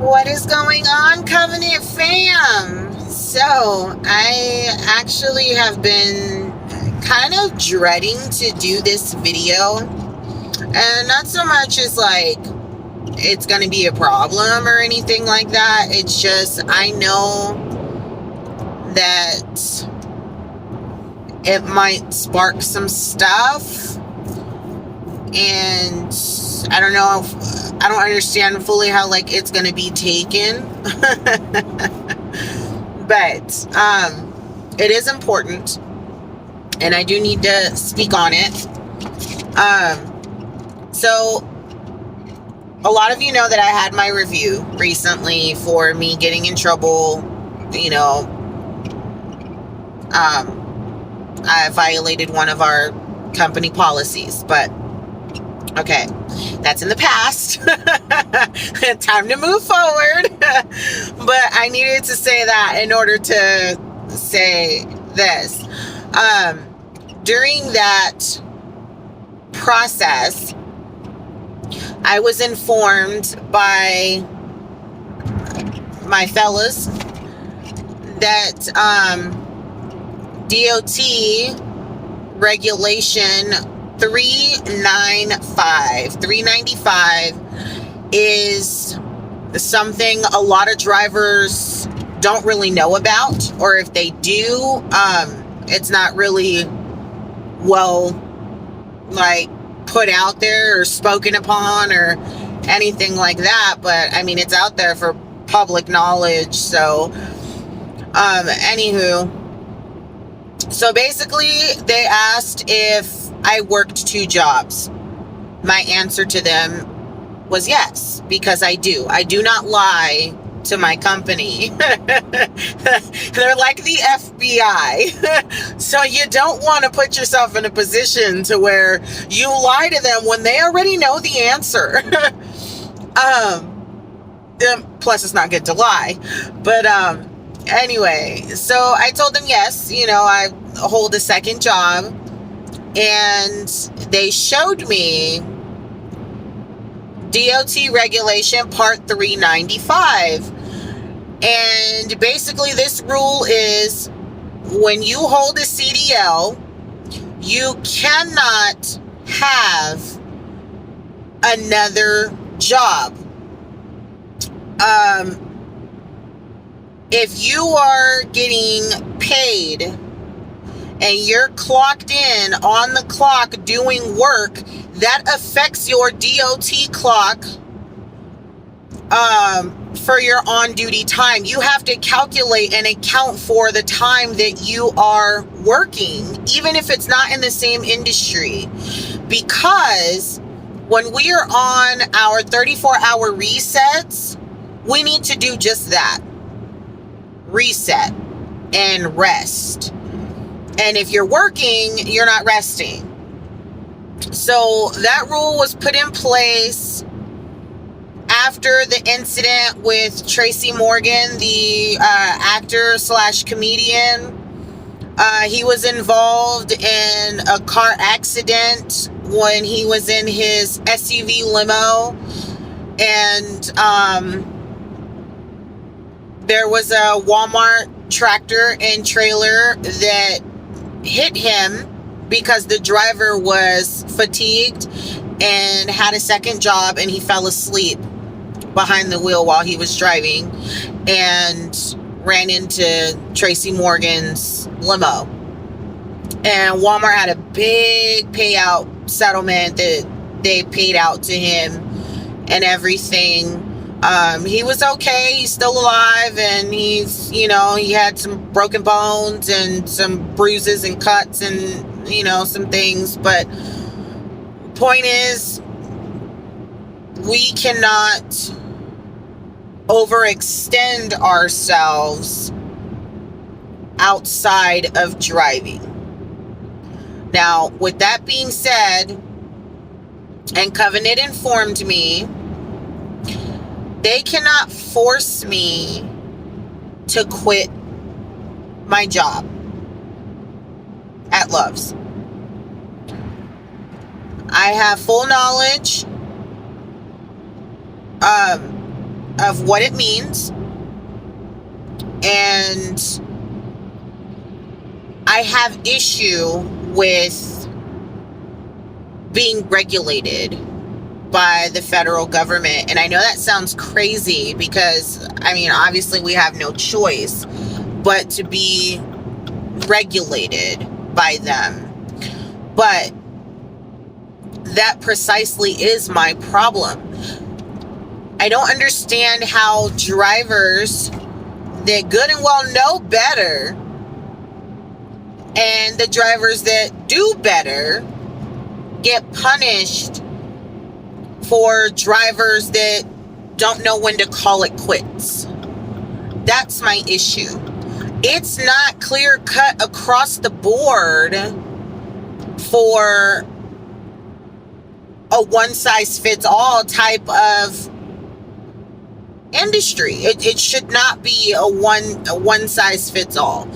What is going on, Covenant fam? So, I actually have been kind of dreading to do this video, and not so much as like it's going to be a problem or anything like that. It's just I know that it might spark some stuff, and I don't know if I don't understand fully how like it's gonna be taken. But it is important, and I do need to speak on it. So a lot of you know that I had my review recently for me getting in trouble. I violated one of our company policies, but okay, that's in the past. Time to move forward. But I needed to say that in order to say this. During that process, I was informed by my fellas that DOT regulation 395 is something a lot of drivers don't really know about, or if they do, it's not really well like put out there or spoken upon or anything like that. But I mean, it's out there for public knowledge. So anywho, so basically they asked if I worked 2 jobs. My answer to them was yes, because I do. I do not lie to my company. They're like the FBI. So you don't want to put yourself in a position to where you lie to them when they already know the answer. Plus it's not good to lie. But anyway, so I told them yes, I hold a 2nd job. And they showed me DOT regulation part 395. And basically this rule is when you hold a CDL, you cannot have another job. If you are getting paid and you're clocked in on the clock doing work, that affects your DOT clock for your on-duty time. You have to calculate and account for the time that you are working, even if it's not in the same industry. Because when we are on our 34-hour resets, we need to do just that. Reset and rest. And if you're working, you're not resting. So that rule was put in place after the incident with Tracy Morgan, the actor / comedian. He was involved in a car accident when he was in his SUV limo. And there was a Walmart tractor and trailer that hit him because the driver was fatigued and had a 2nd job, and he fell asleep behind the wheel while he was driving and ran into Tracy Morgan's limo. And Walmart had a big payout settlement that they paid out to him and everything. He was okay. He's still alive, and he's, he had some broken bones and some bruises and cuts and, some things. But point is, we cannot overextend ourselves outside of driving. Now, with that being said, and Covenant informed me, they cannot force me to quit my job at Love's. I have full knowledge of what it means. And I have issue with being regulated by the federal government. And I know that sounds crazy because, I mean, obviously we have no choice but to be regulated by them. But that precisely is my problem. I don't understand how drivers that good and well know better and the drivers that do better get punished for drivers that don't know when to call it quits. That's my issue. It's not clear cut across the board for a one size fits all type of industry. It should not be a one size fits all,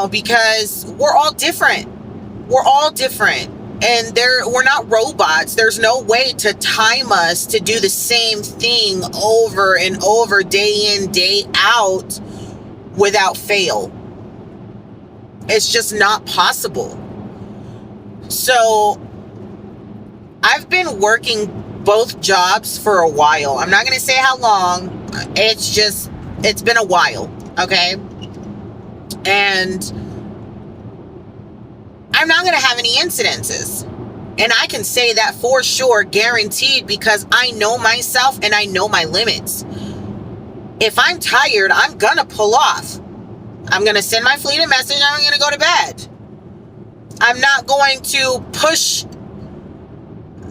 because we're all different. We're all different. And we're not robots. There's no way to time us to do the same thing over and over, day in, day out, without fail. It's just not possible. So I've been working both jobs for a while. I'm not going to say how long. It's been a while. Okay. And I'm not going to have any incidences. And I can say that for sure, guaranteed, because I know myself and I know my limits. If I'm tired, I'm going to pull off. I'm going to send my fleet a message and I'm going to go to bed. I'm not going to push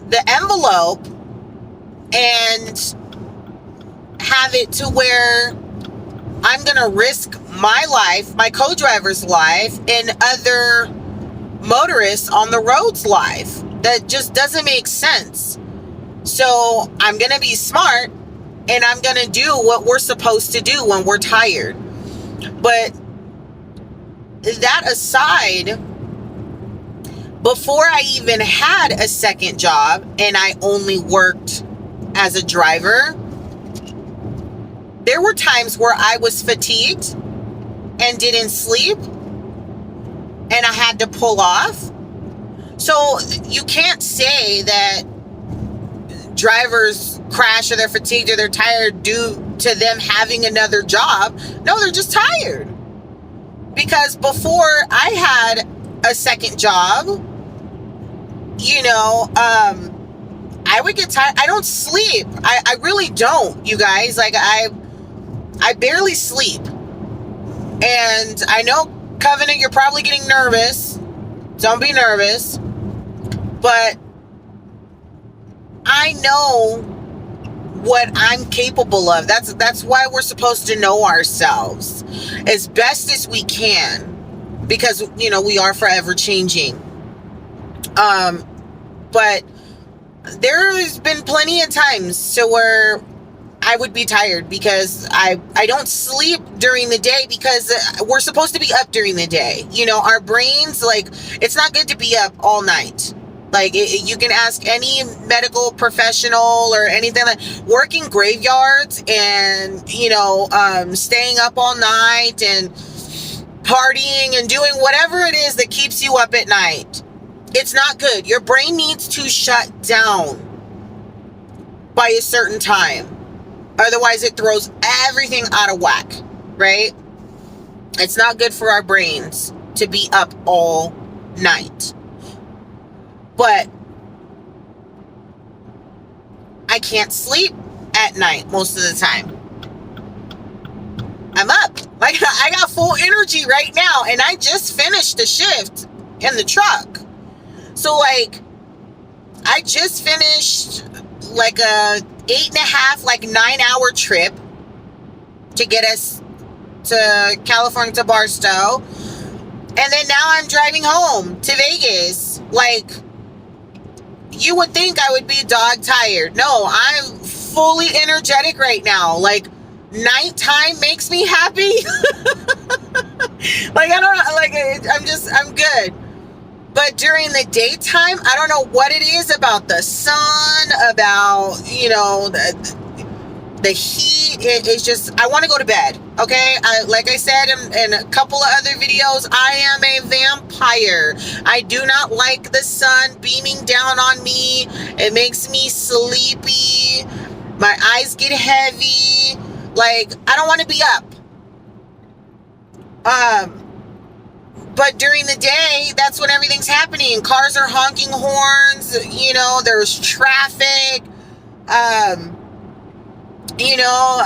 the envelope and have it to where I'm going to risk my life, my co-driver's life, and other motorists on the road's life. That just doesn't make sense. So I'm going to be smart and I'm going to do what we're supposed to do when we're tired. But that aside, before I even had a second job and I only worked as a driver, there were times where I was fatigued and didn't sleep and I had to pull off. So you can't say that drivers crash or they're fatigued or they're tired due to them having another job. No, they're just tired. Because before I had a second job, I would get tired. I don't sleep. I really don't, you guys. Like, I barely sleep. And I know, Covenant, you're probably getting nervous. Don't be nervous. But I know what I'm capable of. That's why we're supposed to know ourselves as best as we can, because we are forever changing. But there's been plenty of times to where I would be tired because I don't sleep during the day, because we're supposed to be up during the day. Our brains, like, it's not good to be up all night. Like, you can ask any medical professional or anything, like working graveyards and, staying up all night and partying and doing whatever it is that keeps you up at night. It's not good. Your brain needs to shut down by a certain time. Otherwise, it throws everything out of whack, right? It's not good for our brains to be up all night. But I can't sleep at night most of the time. I'm up. Like, I got full energy right now, and I just finished a shift in the truck. So, like, I just finished like a 8.5, 9-hour trip to get us to California, to Barstow. And then now I'm driving home to Vegas. Like, you would think I would be dog tired. No, I'm fully energetic right now. Like, nighttime makes me happy. Like, I don't know, like, I'm good. But during the daytime, I don't know what it is about the sun, about, The heat is just, I want to go to bed. Okay. Like I said in a couple of other videos, I am a vampire. I do not like the sun beaming down on me. It makes me sleepy. My eyes get heavy. Like, I don't want to be up. But during the day, that's when everything's happening. Cars are honking horns. You know, there's traffic. You know,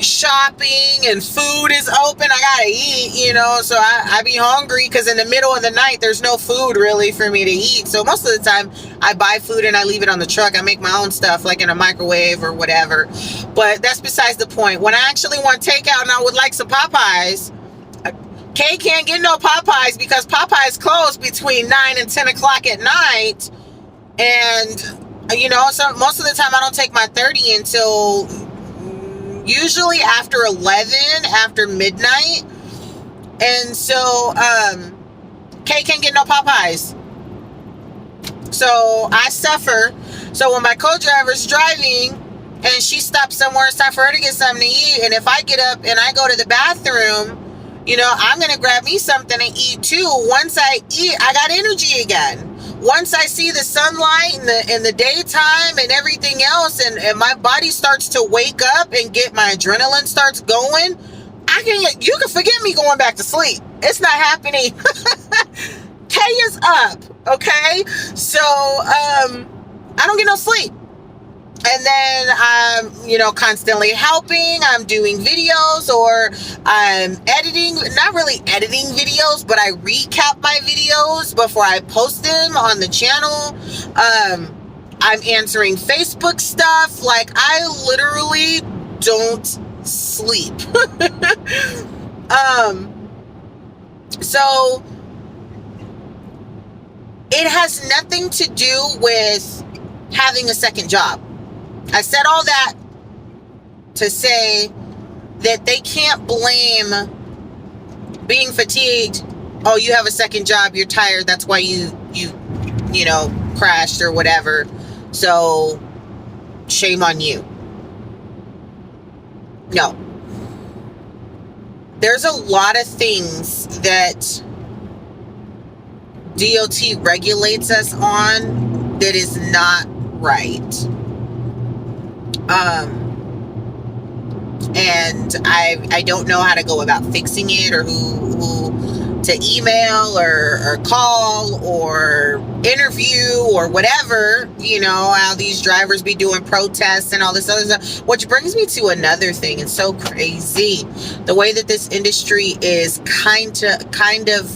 shopping and food is open. I gotta eat, you know, so I be hungry because in the middle of the night, there's no food really for me to eat. So most of the time I buy food and I leave it on the truck. I make my own stuff like in a microwave or whatever. But that's besides the point. When I actually want takeout and I would like some Popeyes, Kay can't get no Popeyes because Popeyes close between 9 and 10 o'clock at night. And you know, so most of the time I don't take my 30 until usually after 11, after midnight. And so Kay can't get no Popeyes. So I suffer. So when my co-driver's driving and she stops somewhere, it's time for her to get something to eat. And if I get up and I go to the bathroom, you know, I'm going to grab me something to eat too. Once I eat, I got energy again. Once I see the sunlight in the daytime and everything else, and my body starts to wake up and get my adrenaline starts going, you can forget me going back to sleep. It's not happening. Kay is up, okay? So I don't get no sleep. And then I'm, you know, constantly helping. I'm doing videos or I'm editing, not really editing videos, but I recap my videos before I post them on the channel. I'm answering Facebook stuff. Like, I literally don't sleep. So it has nothing to do with having a second job. I said all that to say that they can't blame being fatigued. Oh, you have a second job, you're tired, that's why you know, crashed or whatever. So shame on you. No. There's a lot of things that DOT regulates us on that is not right. And I don't know how to go about fixing it or who to email or call or interview or whatever, you know, how these drivers be doing protests and all this other stuff. Which brings me to another thing. It's so crazy. The way that this industry is kind of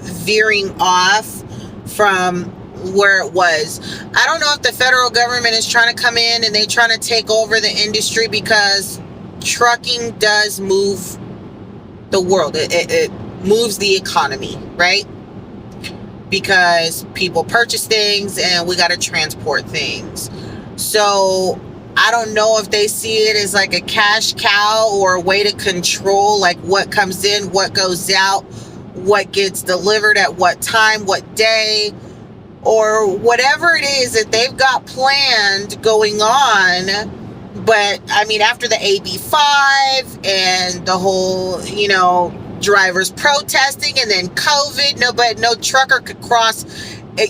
veering off from where it was. I don't know if the federal government is trying to come in and they're trying to take over the industry because trucking does move the world. It moves the economy, right? Because people purchase things and we got to transport things. So I don't know if they see it as like a cash cow or a way to control like what comes in, what goes out, what gets delivered at what time, what day, or whatever it is that they've got planned going on. But I mean, after the AB5 and the whole, you know, drivers protesting and then COVID, no trucker could cross,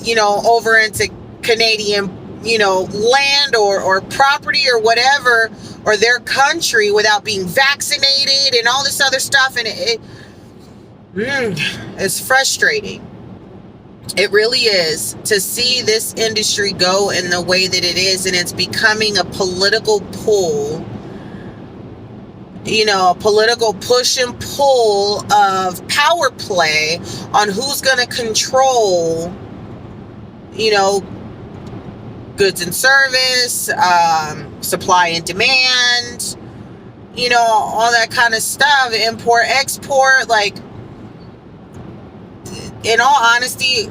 you know, over into Canadian, you know, land or property or whatever, or their country without being vaccinated and all this other stuff. And it's frustrating. It really is to see this industry go in the way that it is, and it's becoming a political pull, you know, a political push and pull of power play on who's going to control, you know, goods and service, supply and demand, you know, all that kind of stuff, import, export. Like, in all honesty,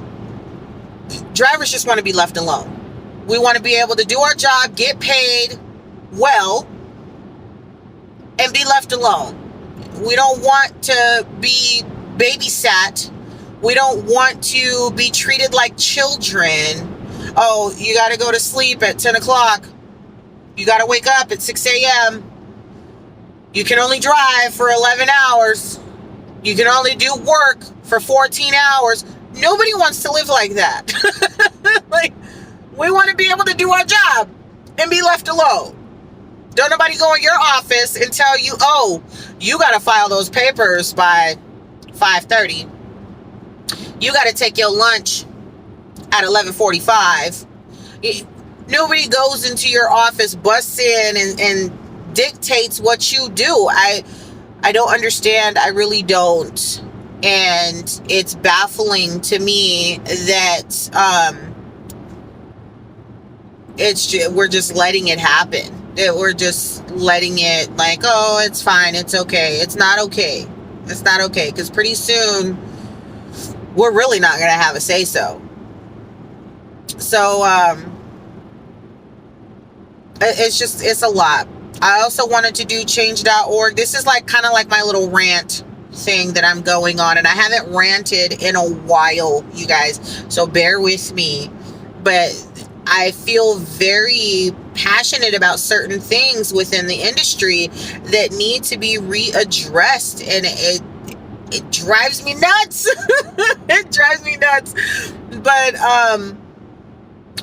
drivers just want to be left alone. We want to be able to do our job, get paid well, and be left alone. We don't want to be babysat. We don't want to be treated like children. Oh, you got to go to sleep at 10 o'clock. You got to wake up at 6 a.m. You can only drive for 11 hours. You can only do work for 14 hours. Nobody wants to live like that. Like, we want to be able to do our job and be left alone. Don't nobody go in your office and tell you, oh, you got to file those papers by 5:30. You got to take your lunch at 11:45. Nobody goes into your office, busts in, and dictates what you do. I don't understand. I really don't. And it's baffling to me that we're just letting it happen. That we're just letting it, like, oh, it's fine, it's okay. It's not okay. It's not okay, because pretty soon we're really not going to have a say-so. So, it's a lot. I also wanted to do change.org. This is like kind of like my little rant thing that I'm going on, and I haven't ranted in a while, you guys, so bear with me. But I feel very passionate about certain things within the industry that need to be readdressed, and it drives me nuts. It drives me nuts. But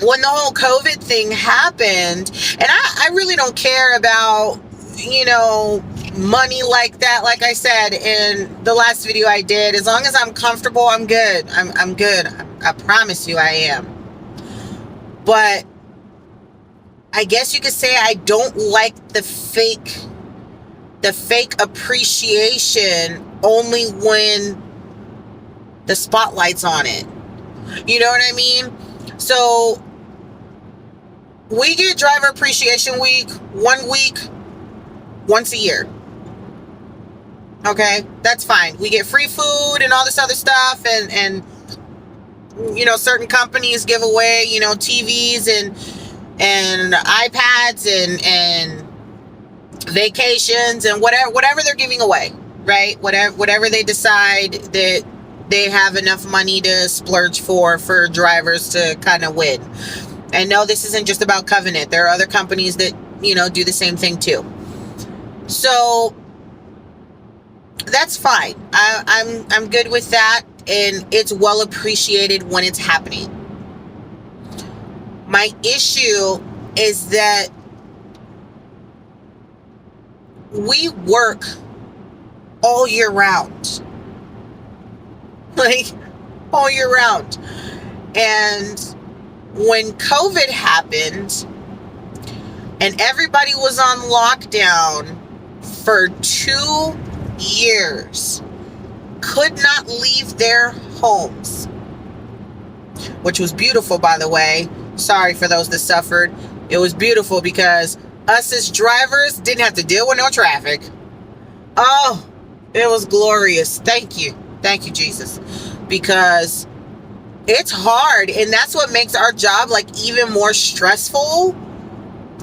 when the whole COVID thing happened, and I really don't care about, money like that. Like I said in the last video I did, as long as I'm comfortable, I'm good. I'm good. I promise you I am. But I guess you could say I don't like the fake appreciation only when the spotlight's on it. You know what I mean? So we get Driver Appreciation Week 1 week, once a year. Okay, that's fine. We get free food and all this other stuff, and certain companies give away, TVs and iPads and vacations and whatever they're giving away, right? Whatever they decide that they have enough money to splurge for drivers to kind of win. And no, this isn't just about Covenant. There are other companies that, do the same thing too. So that's fine. I'm good with that. And it's well appreciated when it's happening. My issue is that we work all year round. Like, all year round. And when COVID happened and everybody was on lockdown for 2 years, could not leave their homes, which was beautiful, by the way. Sorry for those that suffered. It was beautiful because us as drivers didn't have to deal with no traffic. Oh, it was glorious. Thank you, Jesus, because it's hard, and that's what makes our job like even more stressful,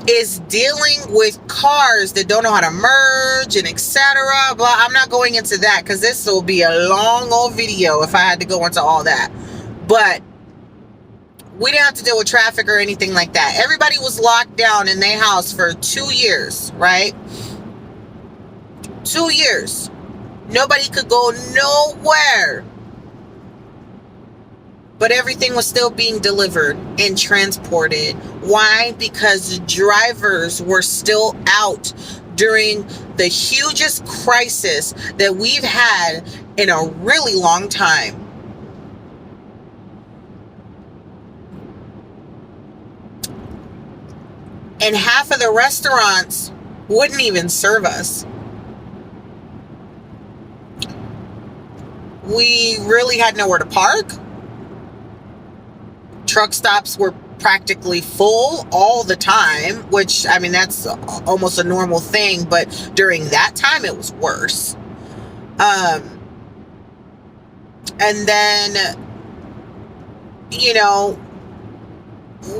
is dealing with cars that don't know how to merge and etc. Blah. I'm not going into that because this will be a long old video if I had to go into all that. But we didn't have to deal with traffic or anything like that. Everybody was locked down in their house for 2 years, right? 2 years. Nobody could go nowhere. But everything was still being delivered and transported. Why? Because the drivers were still out during the hugest crisis that we've had in a really long time. And half of the restaurants wouldn't even serve us. We really had nowhere to park. Truck stops were practically full all the time, which, I mean, that's almost a normal thing, but during that time it was worse. And then,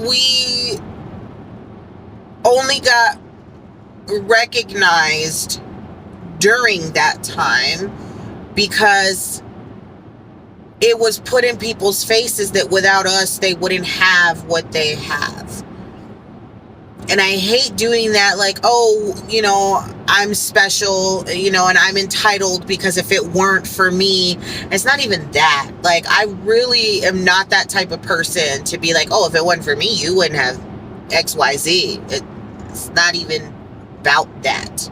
we only got recognized during that time because it was put in people's faces that without us, they wouldn't have what they have. And I hate doing that, like, oh, I'm special, and I'm entitled because if it weren't for me, it's not even that. Like, I really am not that type of person to be like, oh, if it wasn't for me, you wouldn't have XYZ. It's not even about that.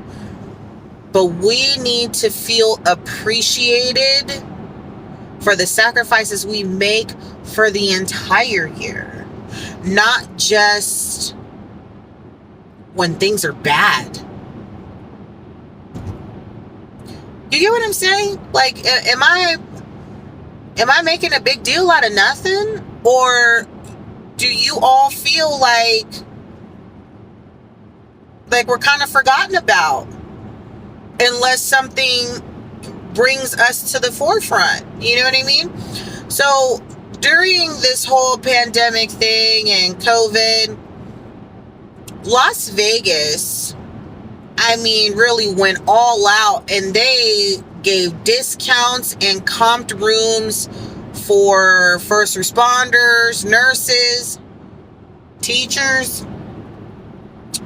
But we need to feel appreciated for the sacrifices we make for the entire year, not just when things are bad. You get what I'm saying? Like, am I making a big deal out of nothing? Or do you all feel like we're kind of forgotten about unless something brings us to the forefront? You know what I mean? So during this whole pandemic thing and COVID, Las Vegas, really went all out, and they gave discounts and comped rooms for first responders, nurses, teachers,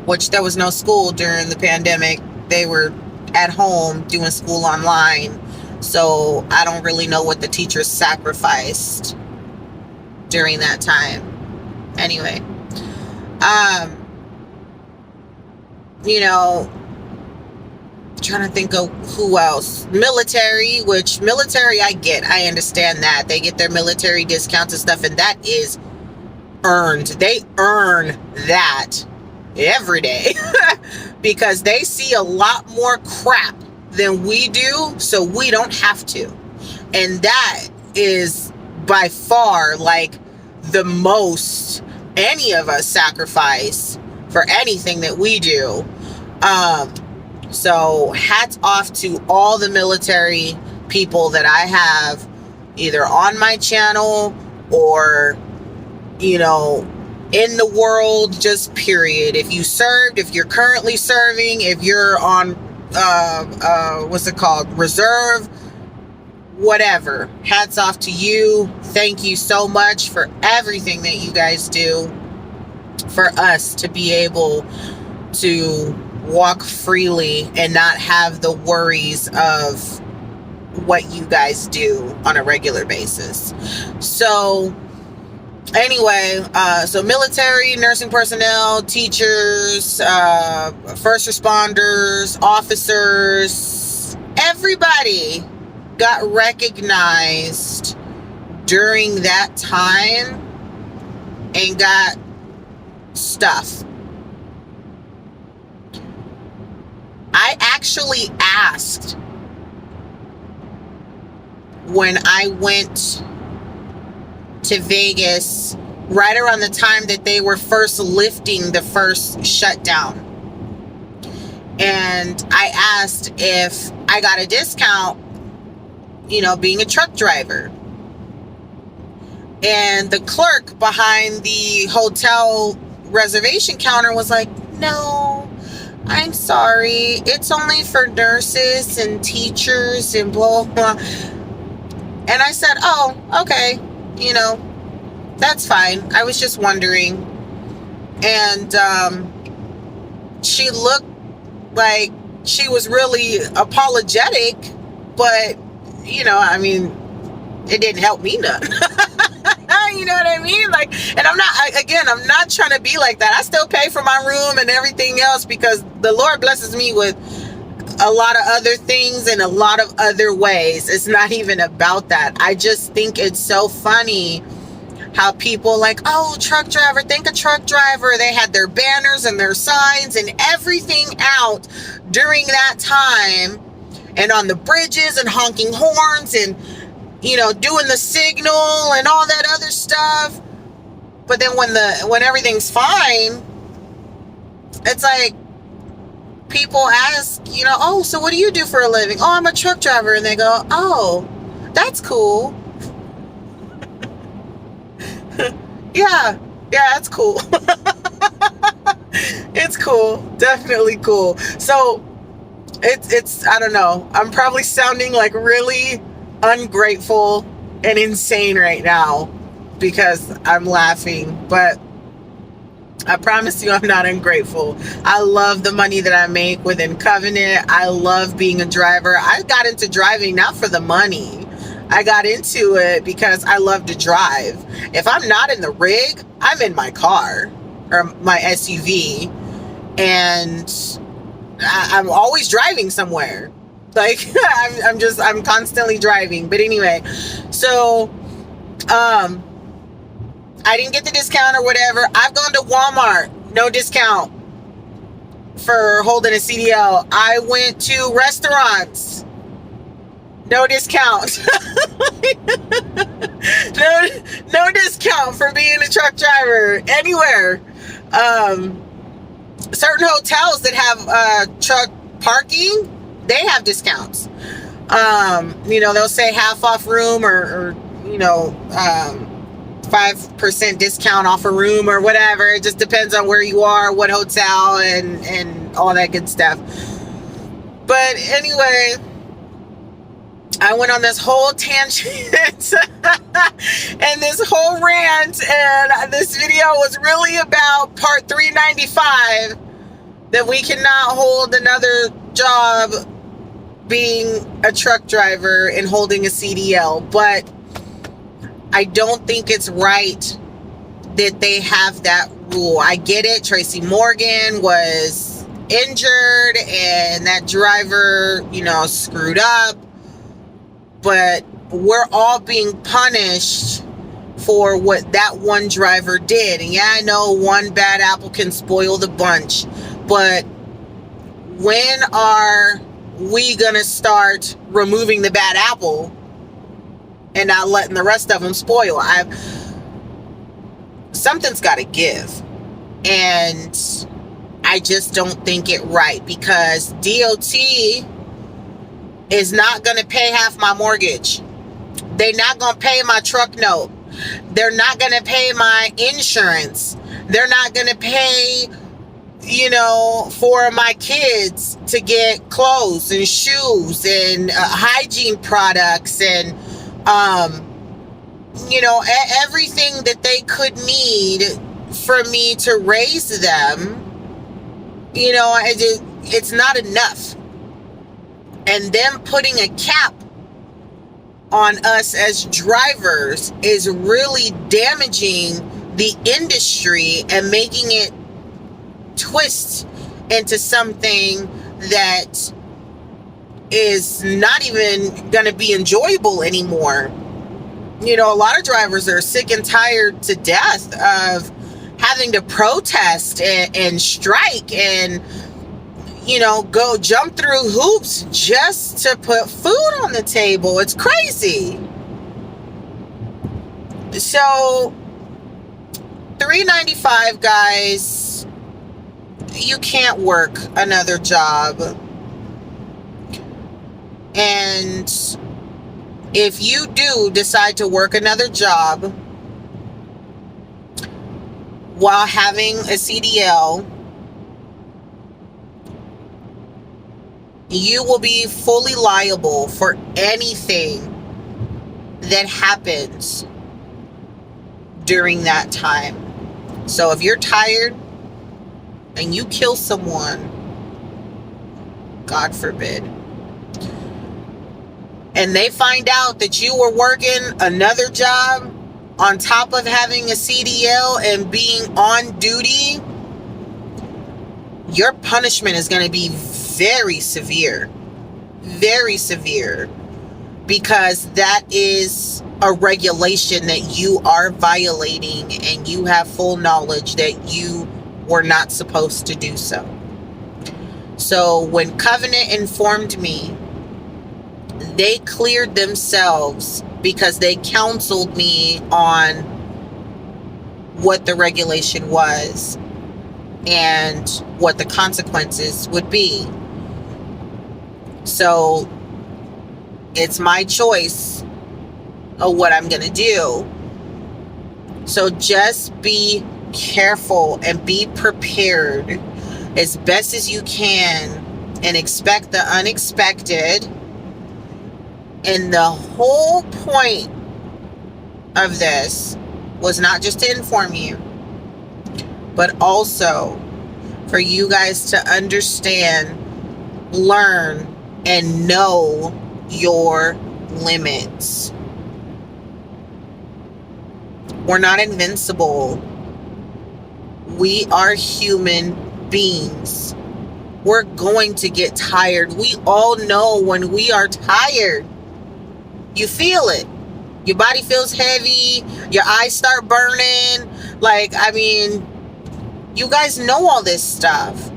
which there was no school during the pandemic. They were at home doing school online. So I don't really know what the teachers sacrificed during that time. Anyway, trying to think of who else. Military, I get. I understand that. They get their military discounts and stuff, and that is earned. They earn that every day because they see a lot more crap than we do, so we don't have to. And that is by far like the most any of us sacrifice for anything that we do. So hats off to all the military people that I have either on my channel or, in the world, just period. If you served, if you're currently serving, if you're on, reserve, whatever, hats off to you. Thank you so much for everything that you guys do for us to be able to walk freely and not have the worries of what you guys do on a regular basis. So anyway, so military, nursing personnel, teachers, first responders, officers, everybody got recognized during that time and got stuff. I actually asked when I went to Vegas right around the time that they were first lifting the first shutdown. And I asked if I got a discount, being a truck driver. And the clerk behind the hotel reservation counter was like, no, I'm sorry, it's only for nurses and teachers and blah, blah. And I said, oh, okay, that's fine. I was just wondering. And she looked like she was really apologetic, but, it didn't help me none. You know what I mean? Like, and I'm not trying to be like that. I still pay for my room and everything else because the Lord blesses me with a lot of other things in a lot of other ways. It's not even about that. I just think it's so funny how people like, oh, truck driver, thank a truck driver. They had their banners and their signs and everything out during that time and on the bridges and honking horns and doing the signal and all that other stuff. But then when everything's fine, it's like people ask, oh, so what do you do for a living? Oh, I'm a truck driver. And they go, oh, that's cool. yeah, that's cool. It's cool. Definitely cool. So it's I don't know. I'm probably sounding like really ungrateful and insane right now because I'm laughing, but I promise you I'm not ungrateful. I love the money that I make within Covenant. I love being a driver. I got into driving not for the money. I got into it because I love to drive. If I'm not in the rig, I'm in my car or my SUV, and I'm always driving somewhere. Like I'm constantly driving. But anyway, so I didn't get the discount or whatever. I've gone to Walmart, no discount for holding a CDL. I went to restaurants, no discount. no discount for being a truck driver anywhere. Certain hotels that have truck parking, they have discounts. They'll say half off room or 5% discount off a room or whatever. It just depends on where you are, what hotel, and all that good stuff. But anyway, I went on this whole tangent and this whole rant, and this video was really about part 395, that we cannot hold another job being a truck driver and holding a CDL. But I don't think it's right that they have that rule. I get it. Tracy Morgan was injured and that driver, screwed up. But we're all being punished for what that one driver did. And yeah, I know one bad apple can spoil the bunch. But when are we going to start removing the bad apple and not letting the rest of them spoil? Something's got to give. And I just don't think it right, because DOT is not going to pay half my mortgage. They're not going to pay my truck note. They're not going to pay my insurance. They're not going to pay, for my kids to get clothes and shoes and hygiene products and, everything that they could need for me to raise them. It's not enough. And them putting a cap on us as drivers is really damaging the industry and making it twist into something that is not even going to be enjoyable anymore. A lot of drivers are sick and tired to death of having to protest and strike and go jump through hoops just to put food on the table. It's crazy. So, 395, guys, you can't work another job. And if you do decide to work another job while having a CDL, you will be fully liable for anything that happens during that time. So if you're tired and you kill someone, God forbid, and they find out that you were working another job on top of having a CDL and being on duty, your punishment is going to be very severe, because that is a regulation that you are violating, and you have full knowledge that you were not supposed to do so. So when Covenant informed me, they cleared themselves because they counseled me on what the regulation was and what the consequences would be. So it's my choice of what I'm going to do. So just be careful and be prepared as best as you can and expect the unexpected. And the whole point of this was not just to inform you, but also for you guys to understand, learn, and know your limits. We're not invincible. We are human beings. We're going to get tired. We all know when we are tired. You feel it. Your body feels heavy. Your eyes start burning. Like, I mean, you guys know all this stuff.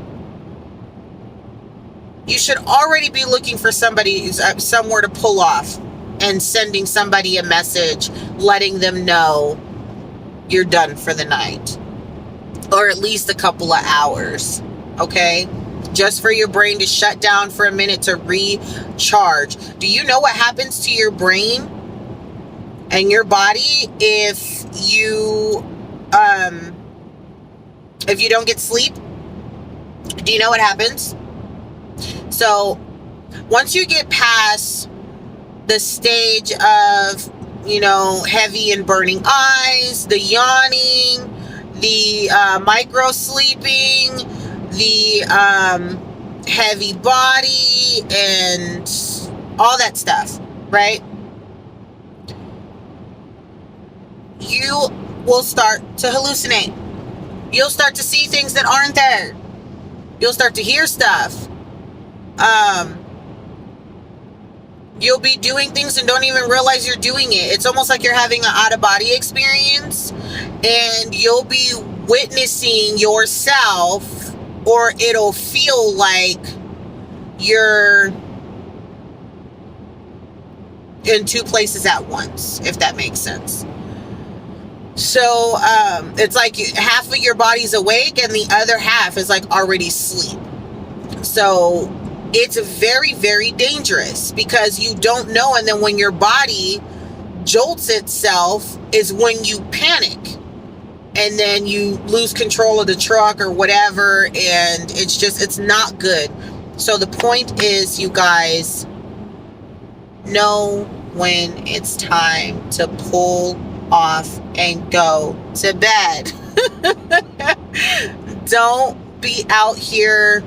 You should already be looking for somebody, somewhere to pull off, and sending somebody a message, letting them know you're done for the night. Or at least a couple of hours. Okay? Just for your brain to shut down for a minute to recharge. Do you know what happens to your brain and your body if you don't get sleep? Do you know what happens? So once you get past the stage of, heavy and burning eyes, the yawning, the micro sleeping, the heavy body, and all that stuff, right? You will start to hallucinate. You'll start to see things that aren't there. You'll start to hear stuff. You'll be doing things and don't even realize you're doing it. It's almost like you're having an out-of-body experience, and you'll be witnessing yourself, or it'll feel like you're in two places at once, if that makes sense. So it's like half of your body's awake and the other half is like already asleep. So it's very, very dangerous because you don't know. And then when your body jolts itself is when you panic. And then you lose control of the truck or whatever. And it's not good. So the point is, you guys, know when it's time to pull off and go to bed. Don't be out here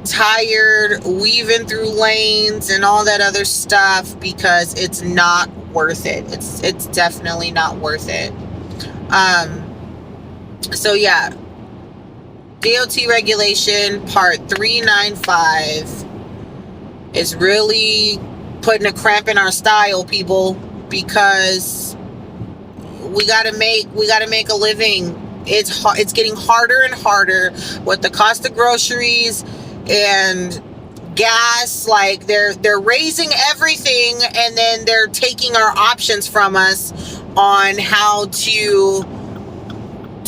tired, weaving through lanes and all that other stuff, because it's not worth it. It's definitely not worth it. So yeah, DOT regulation part 395 is really putting a cramp in our style, people, because we gotta make a living. It's getting harder and harder with the cost of groceries and gas. Like they're raising everything, and then they're taking our options from us on how to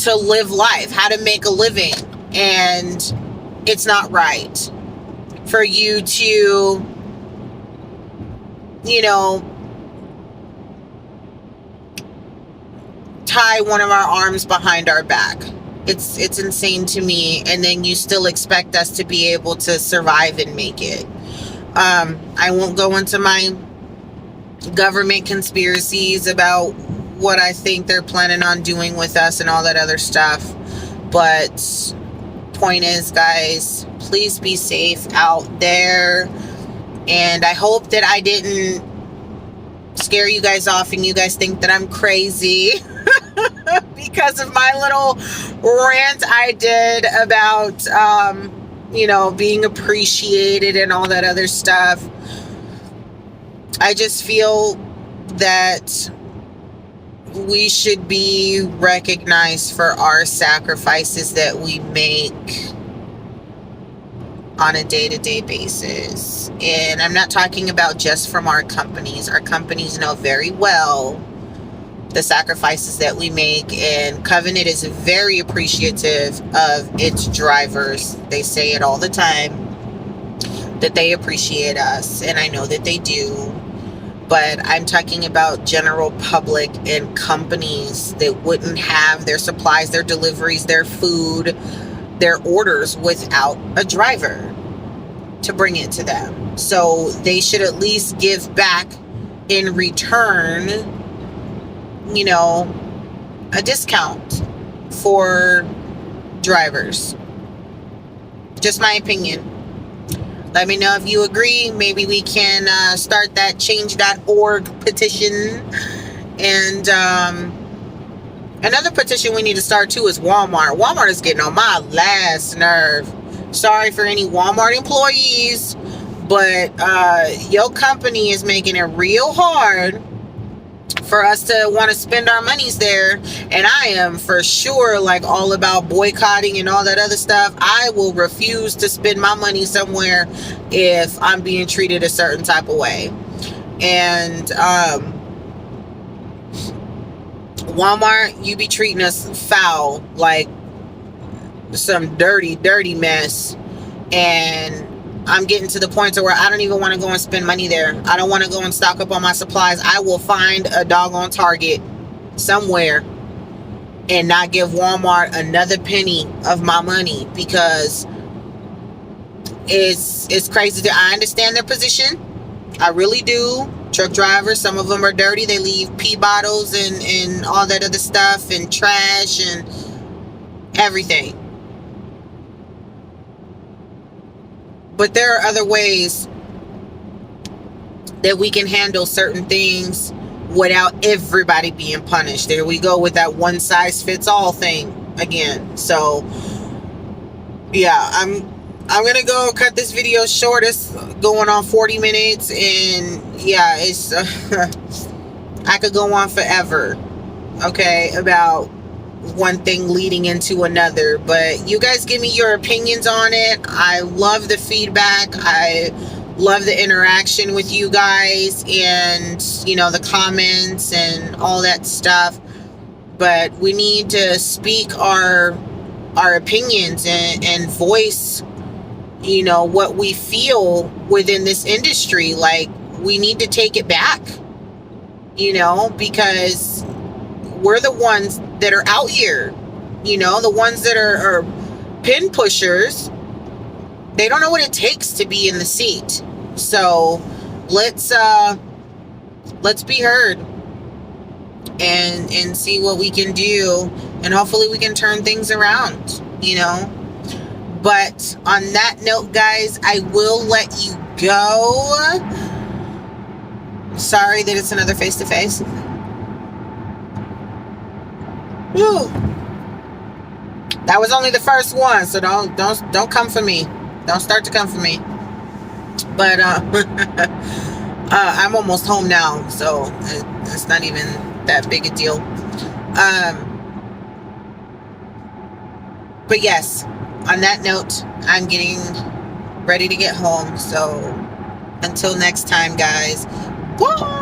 live life, how to make a living. And it's not right for you to, tie one of our arms behind our back. It's insane to me. And then you still expect us to be able to survive and make it. I won't go into my government conspiracies about what I think they're planning on doing with us and all that other stuff. But point is, guys, please be safe out there. And I hope that I didn't scare you guys off and you guys think that I'm crazy because of my little rant I did about, being appreciated and all that other stuff. I just feel that we should be recognized for our sacrifices that we make on a day-to-day basis. And I'm not talking about just from our companies. Our companies know very well the sacrifices that we make, and Covenant is very appreciative of its drivers. They say it all the time that they appreciate us, and I know that they do. But I'm talking about general public and companies that wouldn't have their supplies, their deliveries, their food, their orders without a driver to bring it to them. So they should at least give back in return, a discount for drivers. Just my opinion. Let me know if you agree. Maybe we can start that change.org petition. And another petition we need to start too is Walmart. Walmart is getting on my last nerve. Sorry for any Walmart employees, but your company is making it real hard for us to want to spend our monies there. And I am for sure like all about boycotting and all that other stuff. I will refuse to spend my money somewhere if I'm being treated a certain type of way. And Walmart, you be treating us foul, like some dirty mess. And I'm getting to the point to where I don't even want to go and spend money there. I don't want to go and stock up on my supplies. I will find a doggone Target somewhere and not give Walmart another penny of my money, because it's crazy. I understand their position. I really do. Truck drivers, some of them are dirty. They leave pee bottles and all that other stuff and trash and everything. But there are other ways that we can handle certain things without everybody being punished. There we go with that one size fits all thing again. So yeah, I'm gonna go cut this video short. It's going on 40 minutes, and yeah, it's I could go on forever, okay, about one thing leading into another. But you guys give me your opinions on it. I love the feedback. I love the interaction with you guys, and the comments and all that stuff. But we need to speak our opinions and voice what we feel within this industry. Like, we need to take it back, because we're the ones that are out here, the ones that are pin pushers. They don't know what it takes to be in the seat. So let's be heard and see what we can do, and hopefully we can turn things around, But on that note, guys, I will let you go. Sorry that it's another face-to-face. Woo. That was only the first one, so don't come for me. Don't start to come for me. But I'm almost home now, so it's not even that big a deal. But yes, on that note, I'm getting ready to get home. So until next time, guys. Bye.